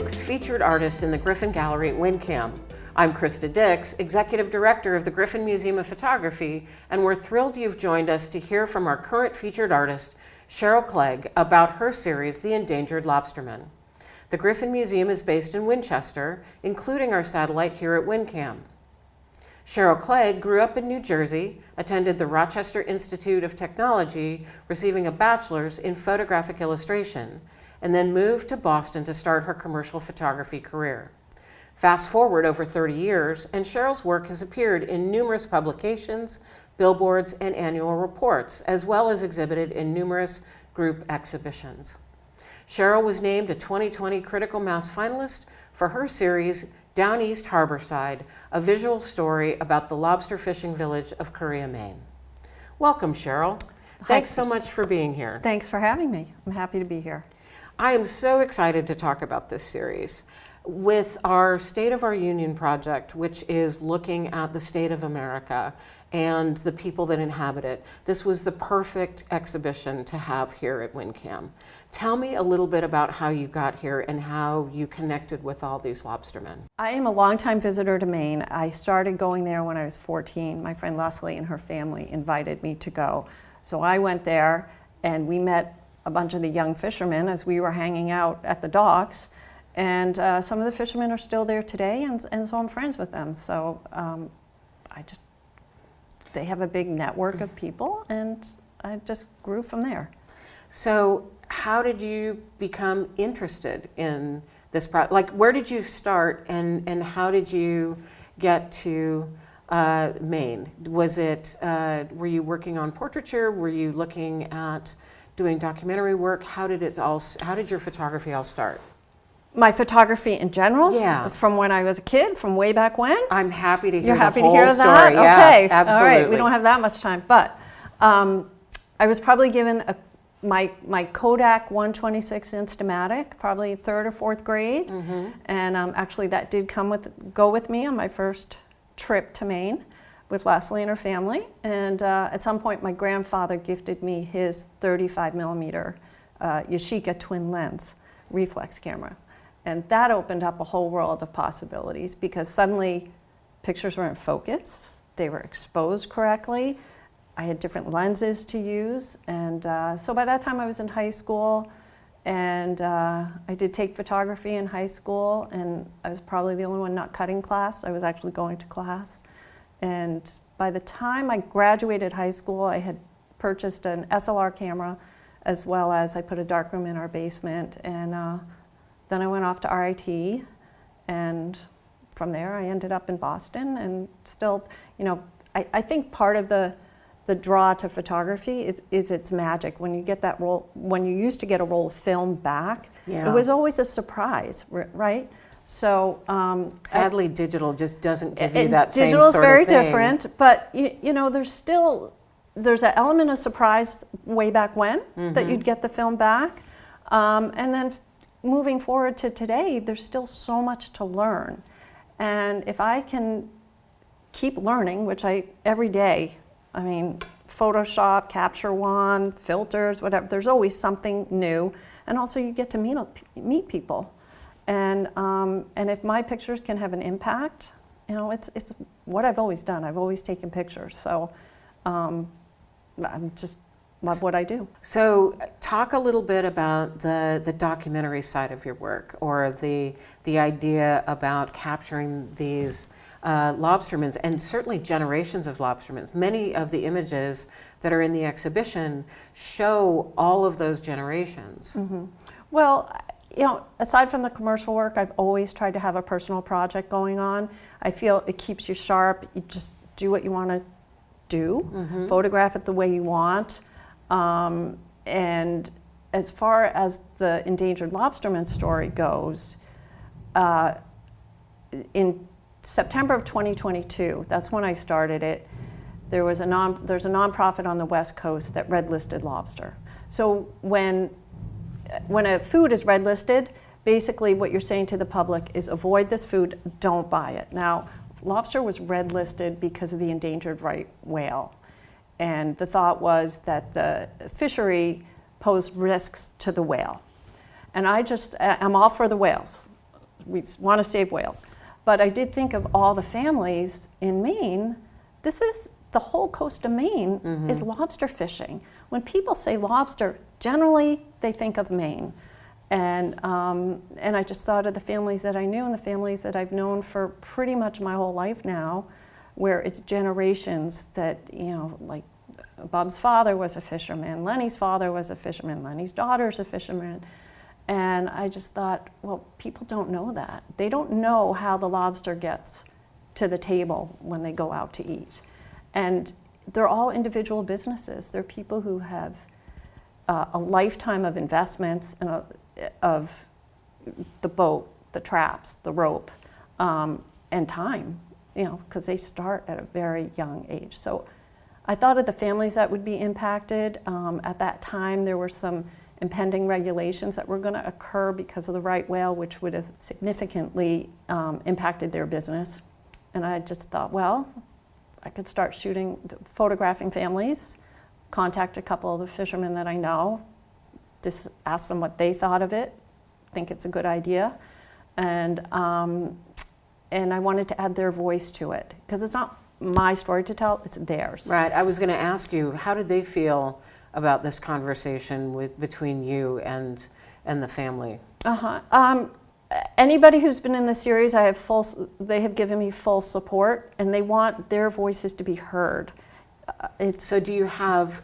Public's featured artist in the Griffin Gallery at WinCAM. I'm Krista Dix, Executive Director of the Griffin Museum of Photography, and we're thrilled you've joined us to hear from our current featured artist, Cheryl Clegg, about her series, The Endangered Lobstermen. The Griffin Museum is based in Winchester, including our satellite here at WinCAM. Cheryl Clegg grew up in New Jersey, attended the Rochester Institute of Technology, receiving a bachelor's in photographic illustration, and then moved to Boston to start her commercial photography career. Fast forward over 30 years, and Cheryl's work has appeared in numerous publications, billboards, and annual reports, as well as exhibited in numerous group exhibitions. Cheryl was named a 2020 Critical Mass finalist for her series, Down East Harborside, a visual story about the lobster fishing village of Korea, Maine. Welcome, Cheryl. Thanks so much for being here. Thanks for having me. I'm happy to be here. I am so excited to talk about this series. With our State of Our Union project, which is looking at the state of America and the people that inhabit it, this was the perfect exhibition to have here at WinCAM. Tell me a little bit about how you got here and how you connected with all these lobstermen. I am a longtime visitor to Maine. I started going there when I was 14. My friend Leslie and her family invited me to go. So I went there and we met a bunch of the young fishermen as we were hanging out at the docks. And some of the fishermen are still there today, and so I'm friends with them. So they have a big network of people, and I just grew from there. So how did you become interested in this project? Like, where did you start, and how did you get to Maine? Was it, were you working on portraiture? Were you looking at doing documentary work? How did your photography all start? My photography in general? Yeah. From when I was a kid, from way back when? I'm happy to hear You're the happy whole to hear story. that? Yeah, okay. absolutely. All right, we don't have that much time. But I was probably given my Kodak 126 Instamatic, probably third or fourth grade. Mm-hmm. And actually that did go with me on my first trip to Maine with Leslie and her family. And at some point my grandfather gifted me his 35 millimeter Yashica twin lens reflex camera. And that opened up a whole world of possibilities because suddenly pictures were in focus, they were exposed correctly, I had different lenses to use, and so by that time I was in high school, and I did take photography in high school, and I was probably the only one not cutting class. I was actually going to class. And by the time I graduated high school, I had purchased an SLR camera, as well as I put a darkroom in our basement, and then I went off to RIT, and from there I ended up in Boston, and still, you know, I think part of the draw to photography is its magic. When you get that roll, when you used to get a roll of film back, yeah, it was always a surprise, right? So sadly, digital just doesn't give you that same digital is sort very of thing. different, but you know, there's an element of surprise way back when, mm-hmm, that you'd get the film back, and then moving forward to today, there's still so much to learn. And if I can keep learning, which every day, I mean, Photoshop, Capture One, filters, whatever, there's always something new. And also you get to meet people. And if my pictures can have an impact, you know, it's what I've always done. I've always taken pictures. So I'm just love what I do. So talk a little bit about the documentary side of your work, or the idea about capturing these lobstermen, and certainly generations of lobstermen. Many of the images that are in the exhibition show all of those generations. Mm-hmm. Well, you know, aside from the commercial work, I've always tried to have a personal project going on. I feel it keeps you sharp. You just do what you want to do, mm-hmm, photograph it the way you want. And as far as the Endangered Lobstermen story goes, in September of 2022, that's when I started it, there's a nonprofit on the West Coast that red listed lobster. So when a food is red listed, basically what you're saying to the public is avoid this food, don't buy it. Now, lobster was red listed because of the endangered right whale. And the thought was that the fishery posed risks to the whale. And I'm all for the whales. we want to save whales. But I did think of all the families in Maine. This is the whole coast of Maine is lobster fishing. When people say lobster, generally they think of Maine. And I just thought of the families that I knew and the families that I've known for pretty much my whole life now, where it's generations that, you know, like Bob's father was a fisherman, Lenny's father was a fisherman, Lenny's daughter's a fisherman. And I just thought, well, people don't know that. They don't know how the lobster gets to the table when they go out to eat. And they're all individual businesses. They're people who have a lifetime of investments and of the boat, the traps, the rope, and time, you know, because they start at a very young age. So I thought of the families that would be impacted. At that time, there were some impending regulations that were going to occur because of the right whale, which would have significantly impacted their business. And I just thought, well, I could start photographing families, contact a couple of the fishermen that I know, just ask them what they thought of it, think it's a good idea. And I wanted to add their voice to it, because it's not my story to tell, it's theirs. Right. I was going to ask you, how did they feel about this conversation between you and the family? Anybody who's been in the series, they have given me full support, and they want their voices to be heard. So do you have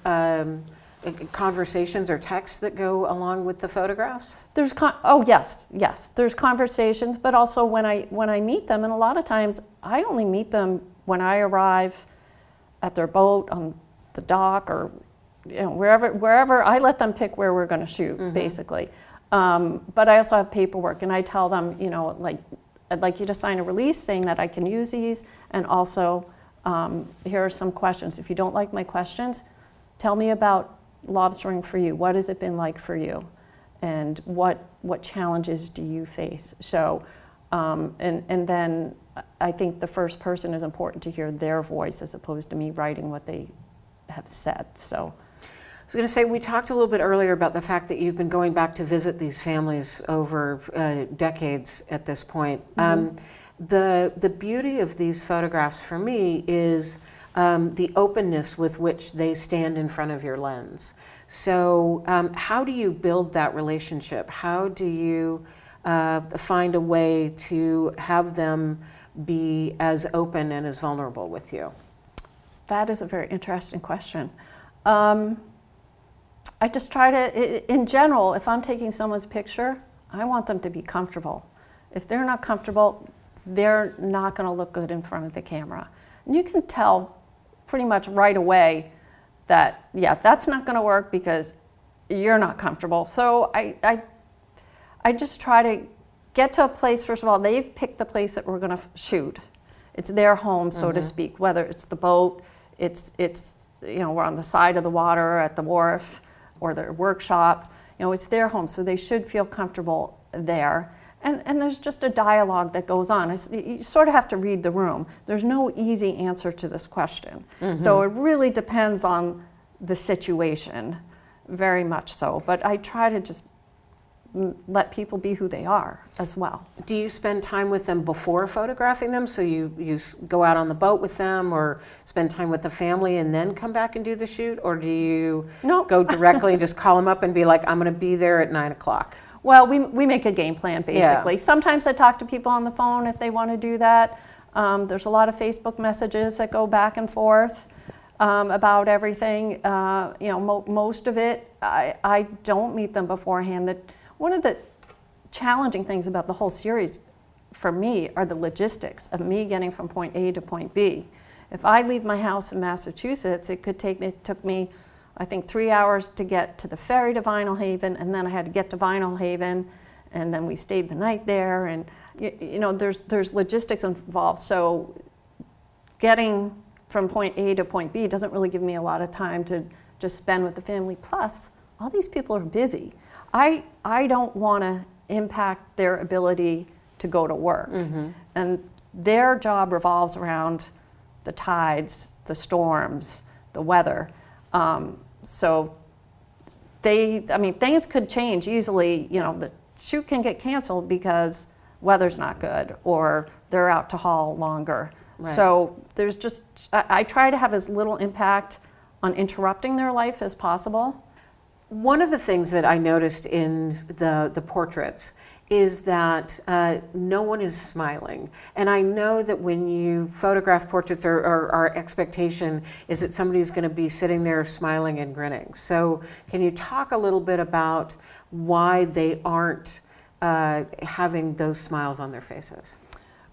conversations or texts that go along with the photographs? Yes. There's conversations, but also when I meet them, and a lot of times I only meet them when I arrive at their boat, on the dock, or wherever I let them pick where we're going to shoot, basically. But I also have paperwork, and I tell them, like, I'd like you to sign a release saying that I can use these, and also here are some questions. If you don't like my questions, tell me about lobstering for you. What has it been like for you? And what challenges do you face? So, and then I think the first person is important to hear their voice as opposed to me writing what they have said. So. I was going to say, we talked a little bit earlier about the fact that you've been going back to visit these families over decades at this point. The beauty of these photographs for me is the openness with which they stand in front of your lens. So how do you build that relationship? How do you find a way to have them be as open and as vulnerable with you? That is a very interesting question. I just try to, in general, if I'm taking someone's picture, I want them to be comfortable. If they're not comfortable, they're not going to look good in front of the camera. And you can tell pretty much right away that, yeah, that's not going to work because you're not comfortable. So I just try to get to a place, first of all, they've picked the place that we're going to shoot. It's their home, so to speak, whether it's the boat, it's we're on the side of the water at the wharf or their workshop. It's their home, so they should feel comfortable there. And there's just a dialogue that goes on. You sort of have to read the room. There's no easy answer to this question. So it really depends on the situation, very much so. But I try to just let people be who they are as well. Do you spend time with them before photographing them? So you go out on the boat with them, or spend time with the family and then come back and do the shoot? Or do you go directly and just call them up and be like, I'm going to be there at 9 o'clock? Well, we make a game plan, basically. Yeah. Sometimes I talk to people on the phone if they want to do that. There's a lot of Facebook messages that go back and forth about everything. Most of it, I don't meet them beforehand. One of the challenging things about the whole series for me are the logistics of me getting from point A to point B. If I leave my house in Massachusetts, it took me, I think, 3 hours to get to the ferry to Vinyl Haven, and then I had to get to Vinyl Haven, and then we stayed the night there, and there's logistics involved. So getting from point A to point B doesn't really give me a lot of time to just spend with the family. Plus, all these people are busy. I don't want to impact their ability to go to work. And their job revolves around the tides, the storms, the weather. So things could change easily. The shoot can get canceled because weather's not good or they're out to haul longer. Right. So there's just, I try to have as little impact on interrupting their life as possible. One of the things that I noticed in the portraits is that no one is smiling. And I know that when you photograph portraits, our expectation is that somebody's going to be sitting there smiling and grinning. So can you talk a little bit about why they aren't having those smiles on their faces?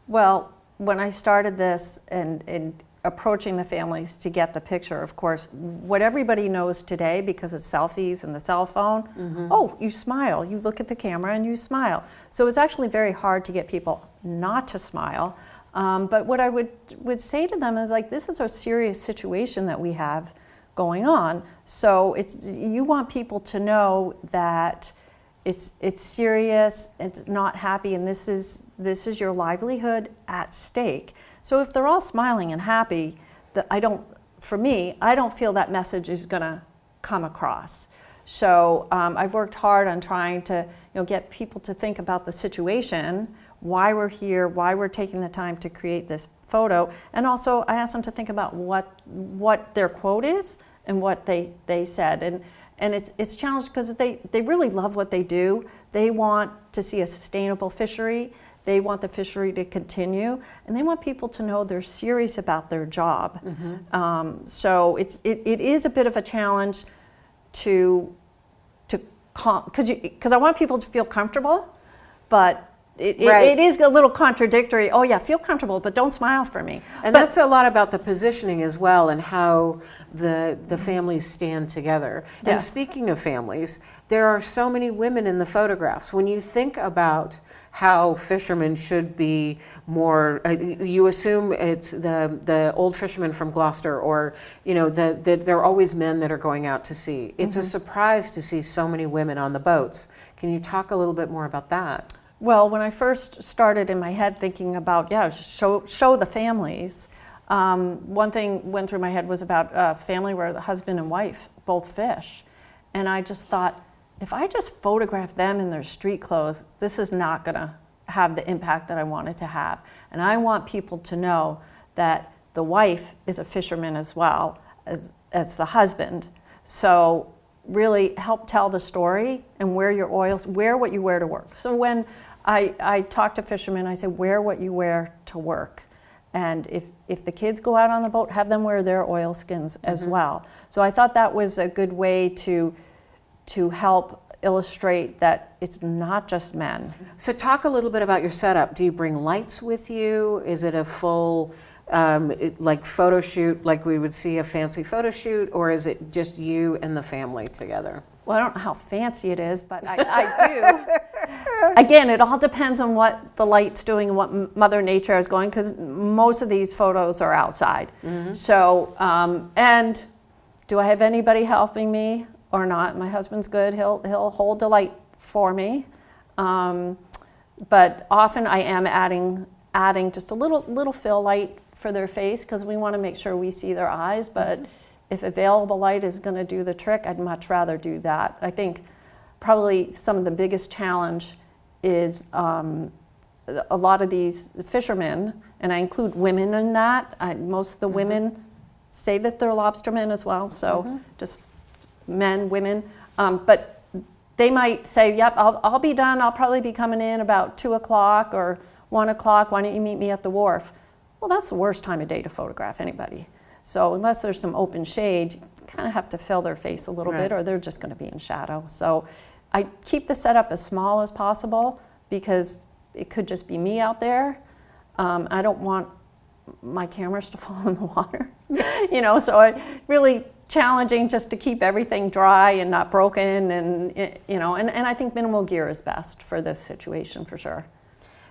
Well, when I started this and approaching the families to get the picture, of course, what everybody knows today because of selfies and the cell phone, oh, you smile, you look at the camera and you smile. So it's actually very hard to get people not to smile. But what I would say to them is like, this is a serious situation that we have going on. So you want people to know that it's serious, it's not happy, and this is your livelihood at stake. So if they're all smiling and happy, I don't feel that message is going to come across. So I've worked hard on trying to get people to think about the situation, why we're here, why we're taking the time to create this photo, and also I asked them to think about what their quote is and what they said. And it's challenging because they really love what they do. They want to see a sustainable fishery. They want the fishery to continue, and they want people to know they're serious about their job. So it is a bit of a challenge because I want people to feel comfortable, but it is a little contradictory. Oh yeah, feel comfortable, but don't smile for me. And that's a lot about the positioning as well and how the families stand together. And Yes. speaking of families, there are so many women in the photographs. When you think about how fishermen should be more, you assume it's the old fishermen from Gloucester, or there are always men that are going out to sea. It's a surprise to see so many women on the boats. Can you talk a little bit more about that? Well, when I first started in my head thinking about, show the families, one thing went through my head was about a family where the husband and wife both fish. And I just thought, if I just photograph them in their street clothes, this is not going to have the impact that I want it to have. And I want people to know that the wife is a fisherman as well as the husband. So really help tell the story and wear what you wear to work. So when I talk to fishermen, I say, wear what you wear to work. And if the kids go out on the boat, have them wear their oilskins as well. So I thought that was a good way to help illustrate that it's not just men. So talk a little bit about your setup. Do you bring lights with you? Is it a full like photo shoot, like we would see a fancy photo shoot, or is it just you and the family together? Well, I don't know how fancy it is, but I do. Again, it all depends on what the light's doing and what Mother Nature is going, because most of these photos are outside. So, and do I have anybody helping me or not? My husband's good. He'll hold the light for me. But often I am adding just a little fill light for their face because we want to make sure we see their eyes. But if available light is going to do the trick, I'd much rather do that. I think probably some of the biggest challenge is a lot of these fishermen, and I include women in that. Most of the women say that they're lobstermen as well, so just men, women. But they might say, yep, I'll be done. I'll probably be coming in about 2 o'clock or 1 o'clock. Why don't you meet me at the wharf? Well, that's the worst time of day to photograph anybody. So unless there's some open shade, you kind of have to fill their face a little bit or they're just going to be in shadow. So I keep the setup as small as possible because it could just be me out there. I don't want my cameras to fall in the water, so I really challenging just to keep everything dry and not broken, and I think minimal gear is best for this situation for sure.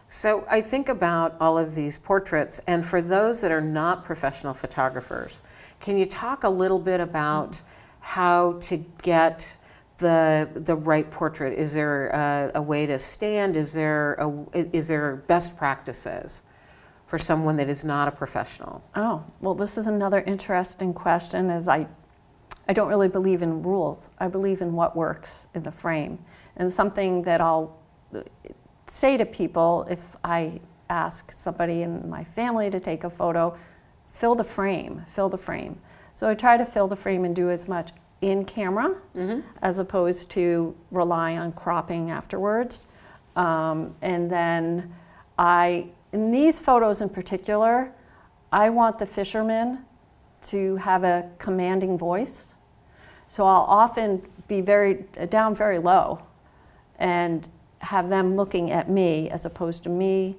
So I think about all of these portraits, and for those that are not professional photographers, can you talk a little bit about how to get the right portrait? Is there a way to stand? Is there best practices for someone that is not a professional? Oh, well, this is another interesting question, as I don't really believe in rules. I believe in what works in the frame, and something that say to people, if I ask somebody in my family to take a photo, fill the frame, fill the frame. So I try to fill the frame and do as much in camera as opposed to rely on cropping afterwards. And then in these photos in particular, I want the fishermen to have a commanding voice. So I'll often be down very low and have them looking at me as opposed to me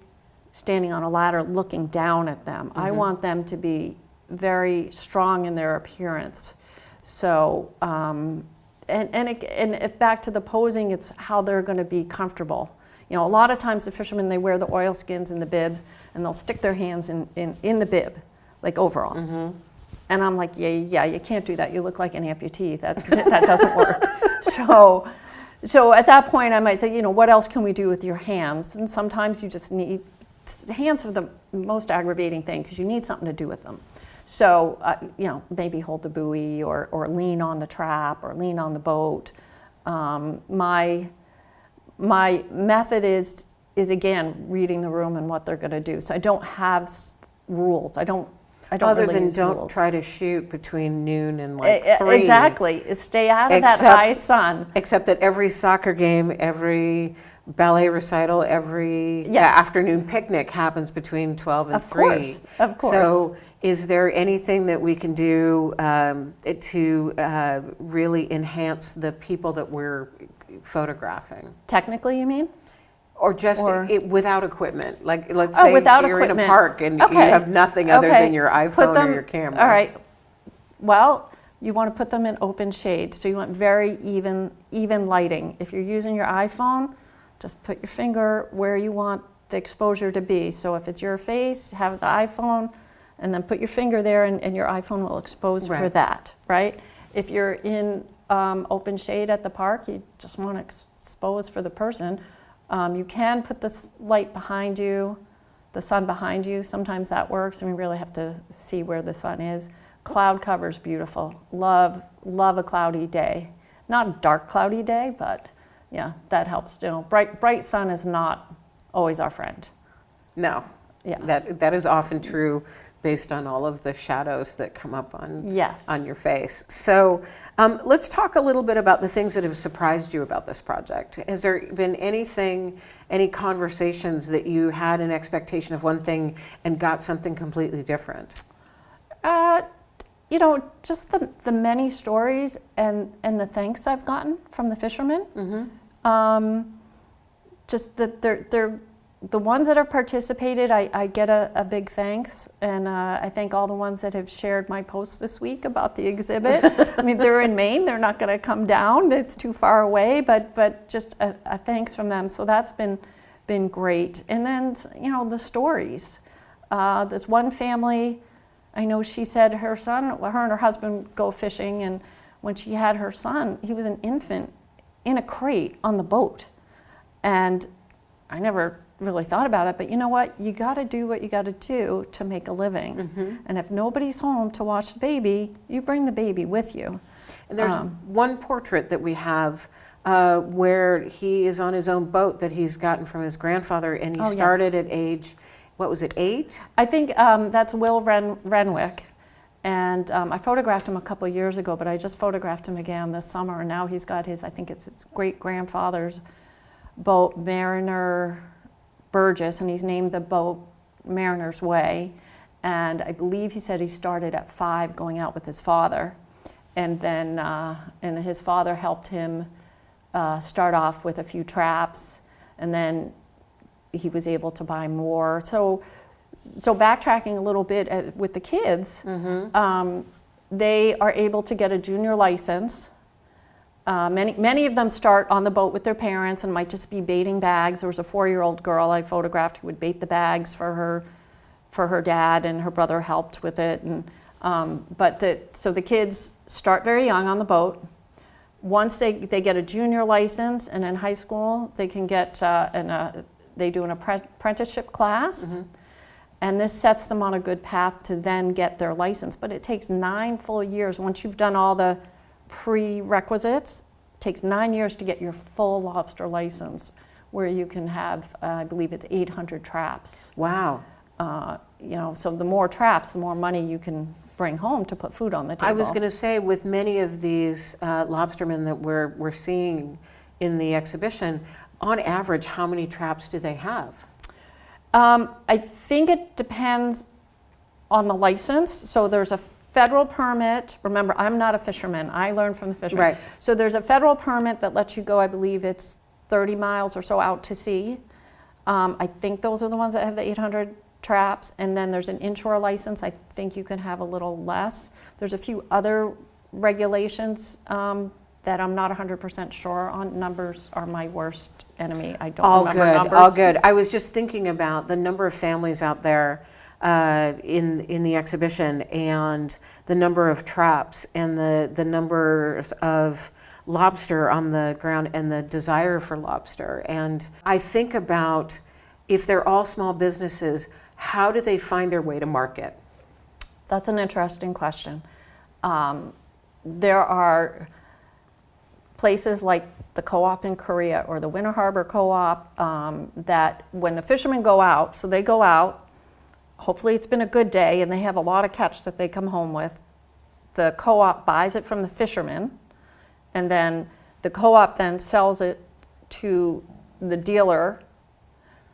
standing on a ladder looking down at them. I want them to be very strong in their appearance. So, back to the posing, it's how they're going to be comfortable. You know, a lot of times the fishermen, they wear the oilskins and the bibs, and they'll stick their hands in the bib, like overalls. And I'm like, yeah, you can't do that. You look like an amputee. That doesn't work. So at that point, I might say, you know, what else can we do with your hands? And sometimes you just need, hands are the most aggravating thing because you need something to do with them. So, you know, maybe hold the buoy or lean on the trap or lean on the boat. My method is again, reading the room and what they're going to do. So I don't have rules. I don't Other really than use don't rules. try to shoot between noon and like 3. Exactly. Stay out of that high sun. Except that every soccer game, every ballet recital, every Yes. afternoon picnic happens between 12 and 3. Of course. So is there anything that we can do to really enhance the people that we're photographing? Technically, you mean? Or just Or- without equipment? Like, let's say without you're in a equipment. park and Okay. you have nothing other Okay. than your Put iPhone them- or your camera. All right. Well, you want to put them in open shade. So you want very even lighting. If you're using your iPhone, just put your finger where you want the exposure to be. So if it's your face, have the iPhone, and then put your finger there, and your iPhone will expose for Right. that, right? If you're in open shade at the park, you just want to expose for the person. You can put the light behind you, the sun behind you. Sometimes that works, and we really have to see where the sun is. Cloud cover's beautiful. Love a cloudy day. Not a dark cloudy day, but yeah, that helps. You know, bright sun is not always our friend. No. Yes. That is often true based on all of the shadows that come up on your face. So let's talk a little bit about the things that have surprised you about this project. Has there been any conversations that you had an expectation of one thing and got something completely different? You know, just the many stories and the thanks I've gotten from the fishermen. Just that they're the ones that have participated, I get a big thanks, and I thank all the ones that have shared my post this week about the exhibit. I mean, they're in Maine, they're not going to come down, it's too far away, but just a thanks from them. So that's been great. And then, you know, the stories. This one family, I know she said her son, her and her husband go fishing, and when she had her son, he was an infant in a crate on the boat. And I never really thought about it, but you know what? You got to do what you got to do to make a living. And if nobody's home to watch the baby, you bring the baby with you. And there's one portrait that we have where he is on his own boat that he's gotten from his grandfather, and he started at age, what was it, 8? I think that's Will Renwick. And I photographed him a couple of years ago, but I just photographed him again this summer, and now he's got his, I think it's his great-grandfather's boat, Mariner Burgess, and he's named the boat Mariner's Way. And I believe he said he started at 5 going out with his father. And then and his father helped him start off with a few traps, and then he was able to buy more. So backtracking a little bit with the kids, they are able to get a junior license. Many of them start on the boat with their parents and might just be baiting bags. There was a 4-year-old girl I photographed who would bait the bags for her dad, and her brother helped with it. And so the kids start very young on the boat. Once they get a junior license, and in high school they can get they do an apprenticeship class, and this sets them on a good path to then get their license. But it takes 9 full years. Once you've done all the prerequisites, it takes 9 years to get your full lobster license, where you can have, I believe it's 800 traps. Wow. So the more traps, the more money you can bring home to put food on the table. I was going to say, with many of these lobstermen that we're seeing in the exhibition, on average, how many traps do they have? I think it depends on the license. So there's a federal permit. Remember, I'm not a fisherman. I learned from the fishermen. Right. So there's a federal permit that lets you go, I believe it's 30 miles or so out to sea. I think those are the ones that have the 800 traps. And then there's an inshore license. I think you can have a little less. There's a few other regulations that I'm not 100% sure on. Numbers are my worst enemy. I don't remember numbers. All good. I was just thinking about the number of families out there in the exhibition, and the number of traps, and the numbers of lobster on the ground, and the desire for lobster. And I think about, if they're all small businesses, how do they find their way to market? That's an interesting question. There are places like the co-op in Korea or the Winter Harbor Co-op that when the fishermen go out, so they go out, hopefully it's been a good day and they have a lot of catch that they come home with, the co-op buys it from the fishermen, and then the co-op then sells it to the dealer,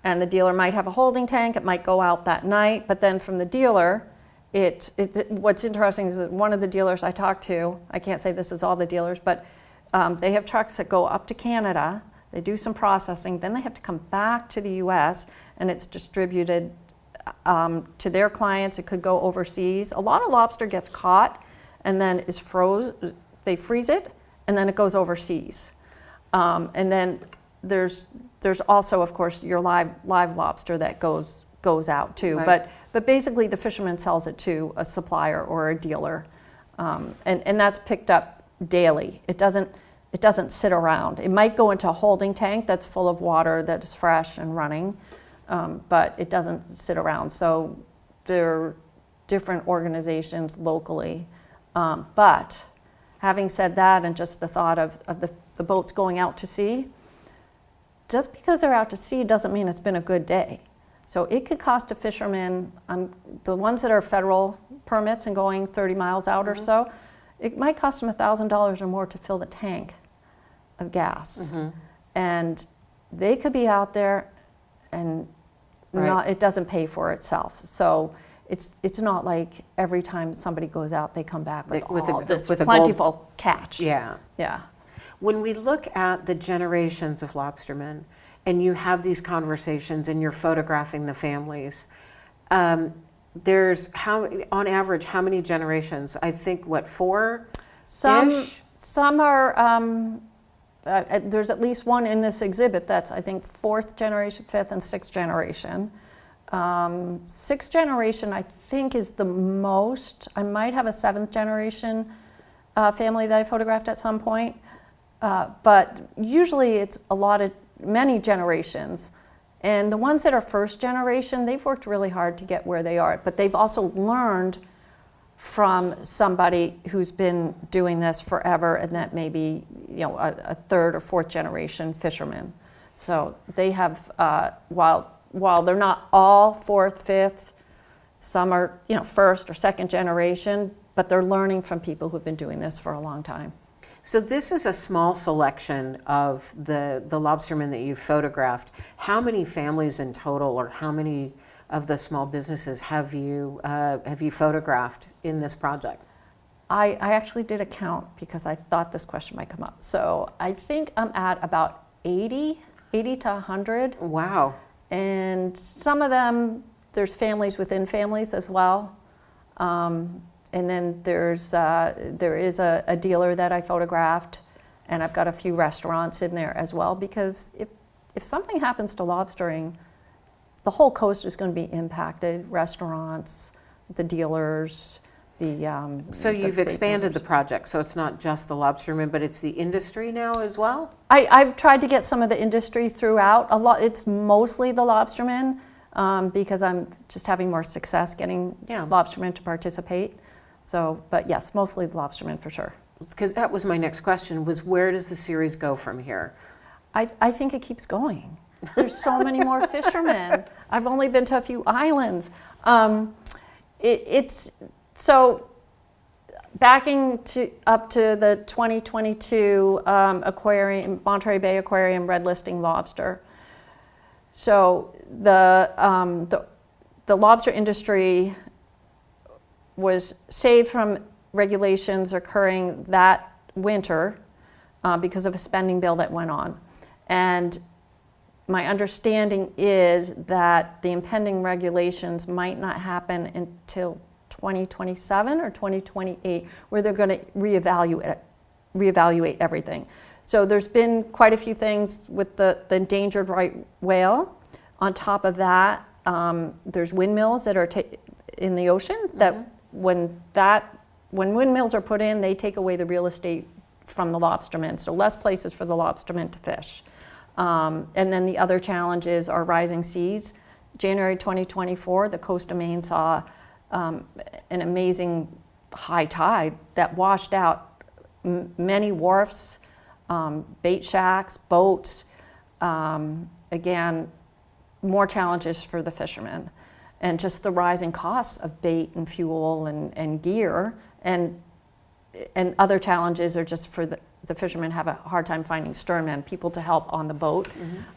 and the dealer might have a holding tank, it might go out that night, but then from the dealer, what's interesting is that one of the dealers I talked to, I can't say this is all the dealers, but they have trucks that go up to Canada, they do some processing, then they have to come back to the US, and it's distributed to their clients. It could go overseas. A lot of lobster gets caught and then is frozen. They freeze it, and then it goes overseas. And then there's also, of course, your live lobster that goes out too. Right. But basically, the fisherman sells it to a supplier or a dealer, and that's picked up daily. It doesn't sit around. It might go into a holding tank that's full of water that is fresh and running, but it doesn't sit around. So there are different organizations locally. But having said that, and just the thought of the boats going out to sea, just because they're out to sea doesn't mean it's been a good day. So it could cost a fisherman, the ones that are federal permits and going 30 miles out or so, it might cost them $1,000 or more to fill the tank of gas. And they could be out there and it doesn't pay for itself. So it's not like every time somebody goes out, they come back with this plentiful catch. Yeah. Yeah. When we look at the generations of lobstermen, and you have these conversations and you're photographing the families, there's on average, how many generations? I think, what, 4-ish? Some are, there's at least one in this exhibit that's, I think, 4th generation, 5th, and 6th generation. 6th generation, I think, is the most. I might have a 7th generation family that I photographed at some point. But usually it's many generations. And the ones that are 1st generation, they've worked really hard to get where they are. But they've also learned from somebody who's been doing this forever, and that may be, a 3rd or 4th generation fisherman. So they have, while they're not all 4th, 5th, some are, 1st or 2nd generation, but they're learning from people who've been doing this for a long time. So this is a small selection of the lobstermen that you photographed. How many families in total, or how many of the small businesses have you photographed in this project? I actually did a count because I thought this question might come up. So I think I'm at about 80 to 100. Wow. And some of them, there's families within families as well. And then there is a dealer that I photographed, and I've got a few restaurants in there as well, because if something happens to lobstering, the whole coast is going to be impacted. Restaurants, the dealers, So you've expanded the project, so it's not just the lobstermen, but it's the industry now as well? I've tried to get some of the industry throughout. It's mostly the lobstermen, because I'm just having more success getting lobstermen to participate. So, but yes, mostly the lobstermen for sure. Because that was my next question, was where does the series go from here? I think it keeps going. There's so many more fishermen. I've only been to a few islands. It's so backing up to the 2022 aquarium, Monterey Bay Aquarium red listing lobster. So the lobster industry was saved from regulations occurring that winter because of a spending bill that went on. And my understanding is that the impending regulations might not happen until 2027 or 2028, where they're going to reevaluate everything. So there's been quite a few things with the endangered right whale. On top of that, there's windmills that are in the ocean that when windmills are put in, they take away the real estate from the lobstermen, so less places for the lobstermen to fish. And then the other challenges are rising seas. January 2024, the coast of Maine saw an amazing high tide that washed out many wharfs, bait shacks, boats. Again, more challenges for the fishermen. And just the rising costs of bait and fuel and gear. And other challenges are just for the fishermen have a hard time finding sternmen, people to help on the boat.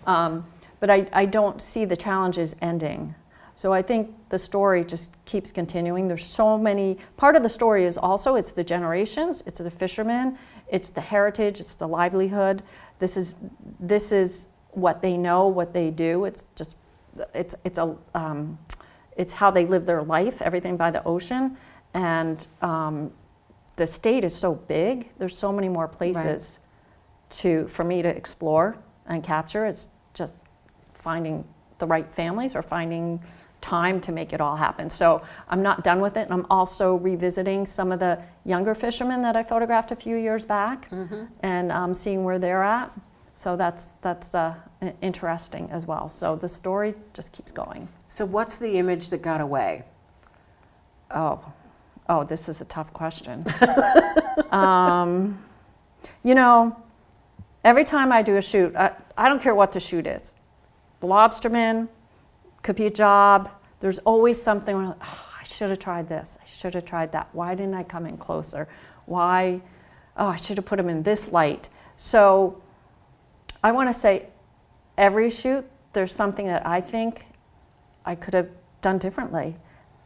But I don't see the challenges ending. So I think the story just keeps continuing. There's so many, part of the story is also, it's the generations, it's the fishermen, it's the heritage, it's the livelihood. This is what they know, what they do. It's just, it's how they live their life, everything by the ocean. And the state is so big, there's so many more places for me to explore and capture. It's just finding the right families or finding time to make it all happen. So I'm not done with it, and I'm also revisiting some of the younger fishermen that I photographed a few years back, and seeing where they're at. So that's interesting as well. So the story just keeps going. So what's the image that got away? Oh, this is a tough question. You know, every time I do a shoot, I don't care what the shoot is. The lobstermen could be a job. There's always something where, I should have tried this. I should have tried that. Why didn't I come in closer? Why? Oh, I should have put them in this light. So I want to say every shoot, there's something that I think I could have done differently.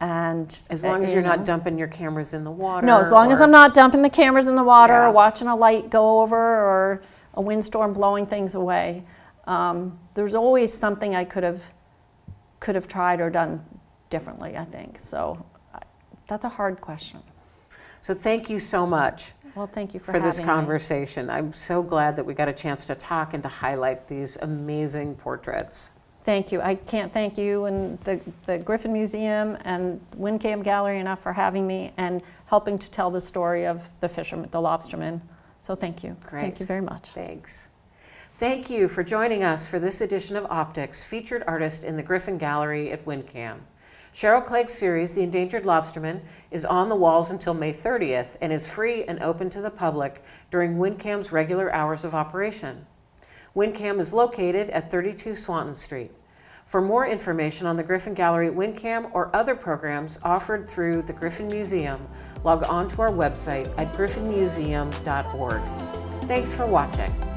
And as long as you're not dumping your cameras in the water. No, as long as I'm not dumping the cameras in the water or Yeah. watching a light go over or a windstorm blowing things away. There's always something I could have tried or done differently, I think. So that's a hard question. So thank you so much Well, thank you for for having this me. conversation. I'm so glad that we got a chance to talk and to highlight these amazing portraits. Thank you. I can't thank you and the Griffin Museum and WinCAM Gallery enough for having me and helping to tell the story of the fishermen, the lobstermen. So thank you. Great. Thank you very much. Thanks. Thank you for joining us for this edition of Optics, featured artist in the Griffin Gallery at WinCAM. Cheryl Clegg's series, The Endangered Lobstermen, is on the walls until May 30th and is free and open to the public during WinCAM's regular hours of operation. WinCAM is located at 32 Swanton Street. For more information on the Griffin Gallery at WinCAM or other programs offered through the Griffin Museum, log on to our website at griffinmuseum.org. Thanks for watching.